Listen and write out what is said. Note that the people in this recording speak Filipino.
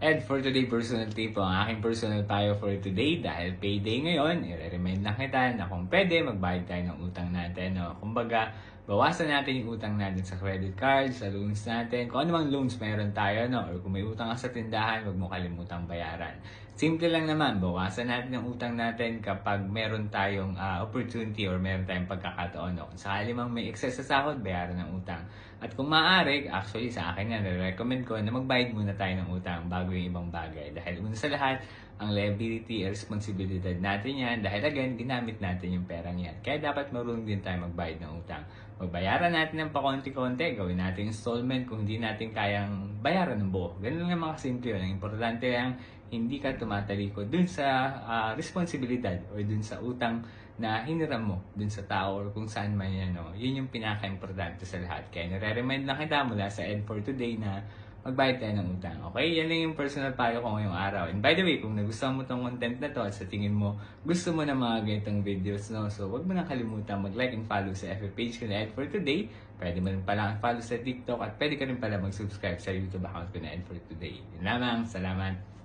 And for today, personal tip po, ang aking personal payo for today, dahil payday ngayon, i-remind lang kita na kung pwede, magbayad tayo ng utang natin. No? Kumbaga, bawasan natin yung utang natin sa credit cards, sa loans natin, kung ano mang loans meron tayo, no? Or kung may utang ka sa tindahan, huwag mo kalimutang bayaran. Simple lang naman, bawasan natin ang utang natin kapag meron tayong opportunity or meron tayong pagkakataon. No? Kung sakali mang may excess sa sahod, bayaran ng utang. At kung maaari, actually sa akin yan, recommend ko na magbayad muna tayo ng utang bago yung ibang bagay. Dahil una sa lahat, ang liability, responsibilidad natin yan. Dahil again, ginamit natin yung perang yan. Kaya dapat marunong din tayo magbayad ng utang. Magbayaran natin ng pakonti-konti, gawin natin installment kung hindi natin kayang bayaran ng buo. Ganun lang mga simple yun. Ang importante lang, hindi ka tumatalikod dun sa responsibilidad or dun sa utang na hiniram mo dun sa tao or kung saan man yan. No? Yun yung pinaka-importante sa lahat. Kaya nare-remind lang kita mula sa Ed for today na magbayad tayo ng utang. Okay? Yan lang yung personal payo ko ngayong araw. And by the way, kung nagustuhan mo tong content na to at sa tingin mo gusto mo na mga ganitong videos, no? So, wag mo nang kalimutan mag-like and follow sa FB page ko na Ed for today. Pwede mo rin pala follow sa TikTok at pwede ka rin pala mag-subscribe sa YouTube account ko na Ed for today. Yun lamang. Salamat!